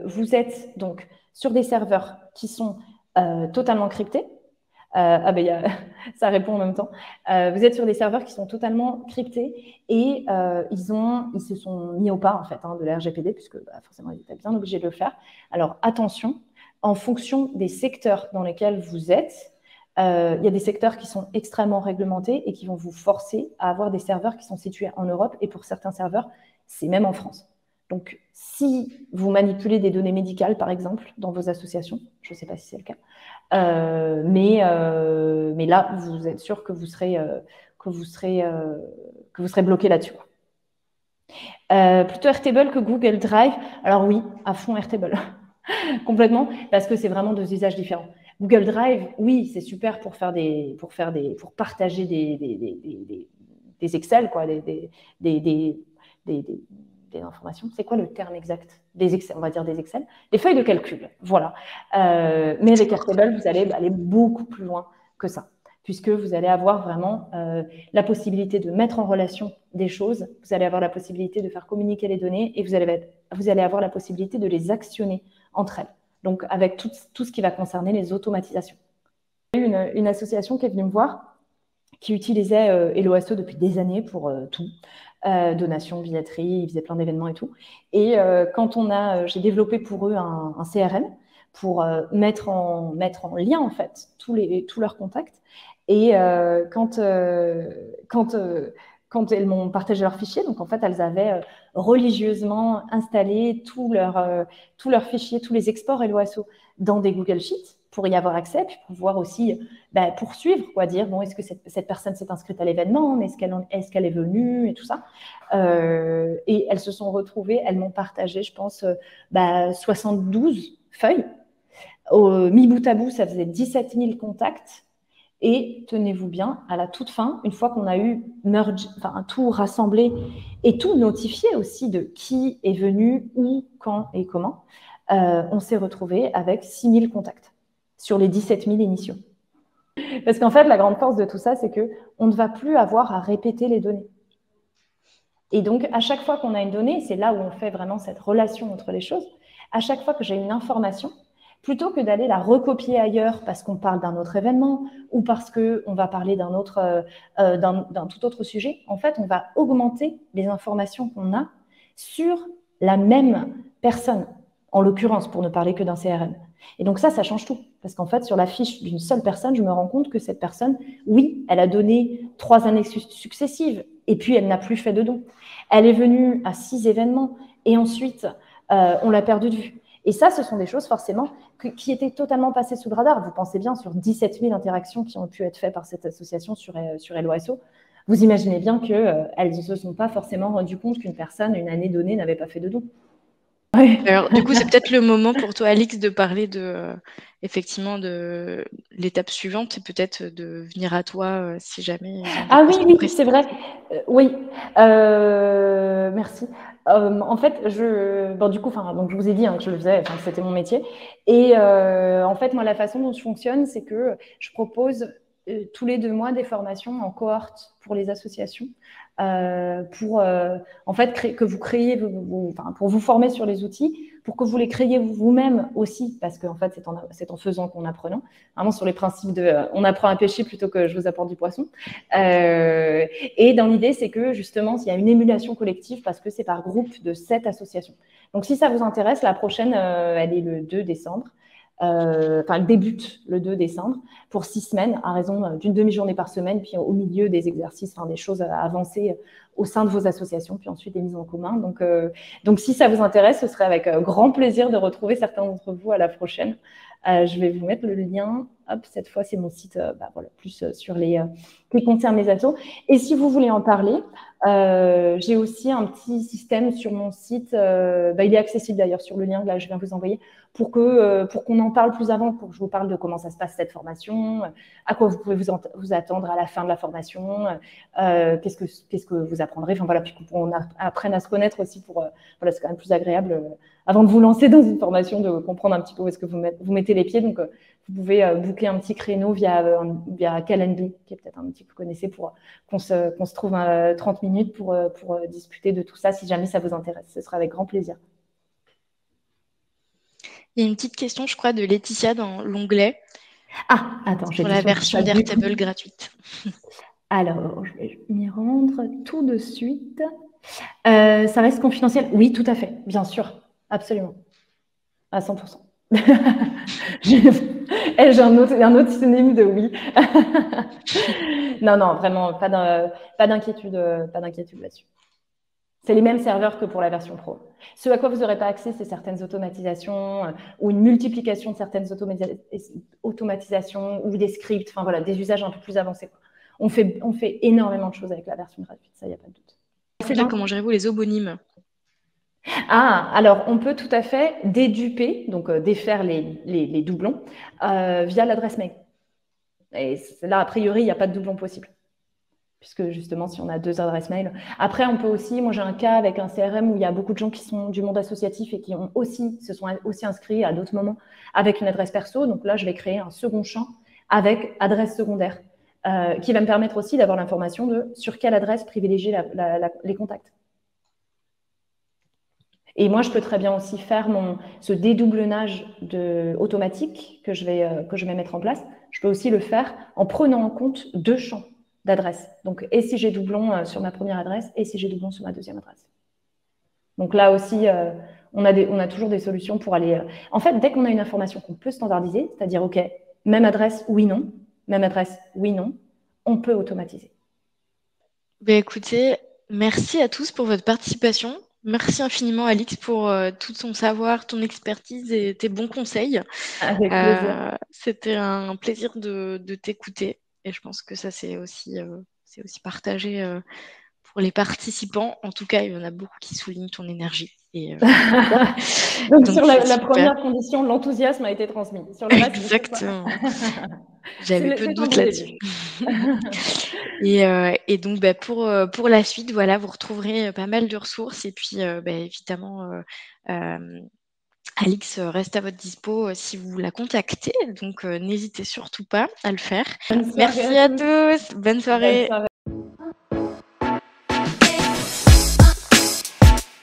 vous êtes donc sur des serveurs qui sont totalement cryptés. Ça répond en même temps. Vous êtes sur des serveurs qui sont totalement cryptés et ils se sont mis au pas, en fait, de la RGPD, puisque forcément, ils étaient bien obligés de le faire. Alors, attention, en fonction des secteurs dans lesquels vous êtes, il y a des secteurs qui sont extrêmement réglementés et qui vont vous forcer à avoir des serveurs qui sont situés en Europe. Et pour certains serveurs, c'est même en France. Donc, si vous manipulez des données médicales, par exemple, dans vos associations, je ne sais pas si c'est le cas, mais là, vous êtes sûr que vous serez bloqué là-dessus. Plutôt Airtable que Google Drive. Alors oui, à fond Airtable, complètement, parce que c'est vraiment deux usages différents. Google Drive, oui, c'est super pour partager des Excel, quoi, des informations. C'est quoi le terme exact? Des Excel, on va dire des Excel, des feuilles de calcul, voilà. Mais avec Airtable, vous allez aller beaucoup plus loin que ça, puisque vous allez avoir vraiment la possibilité de mettre en relation des choses, vous allez avoir la possibilité de faire communiquer les données et vous allez avoir la possibilité de les actionner entre elles. Donc, avec tout ce qui va concerner les automatisations. Il y a eu une association qui est venue me voir, qui utilisait Helloasso depuis des années pour tout. Donations, billetterie, ils faisaient plein d'événements et tout. Et quand j'ai développé pour eux un CRM pour mettre en lien, en fait, tous leurs contacts. Et quand elles m'ont partagé leurs fichiers, donc en fait, elles avaient religieusement installé tous leurs fichiers, tous les exports Helloasso dans des Google Sheets pour y avoir accès, puis pour pouvoir aussi poursuivre, dire, bon, est-ce que cette personne s'est inscrite à l'événement, mais est-ce qu'elle est venue, et tout ça. Et elles se sont retrouvées, elles m'ont partagé, je pense, 72 feuilles. Mis bout à bout, ça faisait 17 000 contacts. Et tenez-vous bien, à la toute fin, une fois qu'on a eu tout rassemblé et tout notifié aussi de qui est venu, où, quand et comment, on s'est retrouvé avec 6 000 contacts sur les 17 000 initiaux. Parce qu'en fait, la grande force de tout ça, c'est qu'on ne va plus avoir à répéter les données. Et donc, à chaque fois qu'on a une donnée, c'est là où on fait vraiment cette relation entre les choses, à chaque fois que j'ai une information, plutôt que d'aller la recopier ailleurs parce qu'on parle d'un autre événement ou parce qu'on va parler d'un tout autre sujet, en fait, on va augmenter les informations qu'on a sur la même personne, en l'occurrence, pour ne parler que d'un CRM. Et donc ça change tout. Parce qu'en fait, sur la fiche d'une seule personne, je me rends compte que cette personne, oui, elle a donné 3 années successives et puis elle n'a plus fait de dons. Elle est venue à 6 événements et ensuite, on l'a perdue de vue. Et ça, ce sont des choses forcément qui étaient totalement passées sous le radar. Vous pensez bien sur 17 000 interactions qui ont pu être faites par cette association sur Helloasso. Vous imaginez bien qu'elles ne se sont pas forcément rendues compte qu'une personne, une année donnée, n'avait pas fait de dons. Ouais. Alors, du coup, c'est peut-être le moment pour toi, Alix, de parler effectivement de l'étape suivante, c'est peut-être de venir à toi si jamais. Ah oui, c'est vrai. Oui, merci. En fait, du coup, donc je vous ai dit que je le faisais, c'était mon métier. Et en fait, moi, la façon dont je fonctionne, c'est que je propose tous les 2 mois des formations en cohorte pour les associations. Pour en fait que vous créez pour vous former sur les outils, pour que vous les créiez vous-même aussi, parce qu'en fait c'est en faisant qu'on apprend, vraiment sur les principes de on apprend à pêcher plutôt que je vous apporte du poisson. Et dans l'idée, c'est que justement il y a une émulation collective parce que c'est par groupe de 7 associations. Donc si ça vous intéresse, la prochaine elle est le 2 décembre. Elle débute le 2 décembre pour 6 semaines à raison d'une demi-journée par semaine, puis au milieu des exercices, des choses à avancer au sein de vos associations, puis ensuite des mises en commun. Donc si ça vous intéresse, ce serait avec grand plaisir de retrouver certains d'entre vous à la prochaine. Je vais vous mettre le lien hop, cette fois, c'est mon site voilà, plus sur qui concerne les assos. Et si vous voulez en parler, j'ai aussi un petit système sur mon site. Il est accessible d'ailleurs sur le lien que là, je viens vous envoyer pour qu'on en parle plus avant, pour que je vous parle de comment ça se passe cette formation, à quoi vous pouvez vous attendre à la fin de la formation, qu'est-ce que vous apprendrez. Enfin voilà, puis qu'on apprenne à se connaître aussi voilà, c'est quand même plus agréable avant de vous lancer dans une formation, de comprendre un petit peu où est-ce que vous mettez les pieds. Donc, vous pouvez booker un petit créneau via Calendly, qui est peut-être un outil que vous connaissez, pour qu'on se trouve 30 minutes pour discuter de tout ça, si jamais ça vous intéresse. Ce sera avec grand plaisir. Il y a une petite question, je crois, de Laetitia dans l'onglet. Ah, attends, sur la version d'Airtable gratuite. Alors, je vais m'y rendre tout de suite. Ça reste confidentiel? Oui, tout à fait, bien sûr, absolument, à 100%. J'ai un autre synonyme de oui. Non, vraiment, pas d'inquiétude là-dessus. C'est les mêmes serveurs que pour la version pro. Ce à quoi vous n'aurez pas accès, c'est certaines automatisations ou une multiplication de certaines automatisations ou des scripts, enfin voilà, des usages un peu plus avancés. On fait énormément de choses avec la version gratuite, ça, il n'y a pas de doute. C'est là, comment gérez-vous les homonymes? Ah, alors on peut tout à fait déduper, donc défaire les doublons via l'adresse mail. Et là, a priori, il n'y a pas de doublon possible, puisque justement, si on a 2 adresses mail. Après, on peut aussi, moi j'ai un cas avec un CRM où il y a beaucoup de gens qui sont du monde associatif et qui se sont aussi inscrits à d'autres moments avec une adresse perso. Donc là, je vais créer un second champ avec adresse secondaire, qui va me permettre aussi d'avoir l'information de sur quelle adresse privilégier les contacts. Et moi, je peux très bien aussi faire ce dédoublonnage automatique que je vais mettre en place. Je peux aussi le faire en prenant en compte 2 champs d'adresse. Donc, et si j'ai doublon sur ma première adresse, et si j'ai doublon sur ma deuxième adresse. Donc là aussi, on a toujours des solutions pour aller... En fait, dès qu'on a une information qu'on peut standardiser, c'est-à-dire, OK, même adresse, oui, non, même adresse, oui, non, on peut automatiser. Ben, écoutez, merci à tous pour votre participation. Merci infiniment, Alix, pour tout ton savoir, ton expertise et tes bons conseils. Avec plaisir. C'était un plaisir de t'écouter. Et je pense que ça, c'est aussi partagé pour les participants. En tout cas, il y en a beaucoup qui soulignent ton énergie. Et, donc, sur la première condition, l'enthousiasme a été transmis. Sur le reste, exactement. J'avais peu de doute là-dessus. Et donc, pour la suite, voilà, vous retrouverez pas mal de ressources. Et puis, évidemment, Alix reste à votre dispo si vous la contactez. Donc, n'hésitez surtout pas à le faire. Merci à tous. Bonne soirée.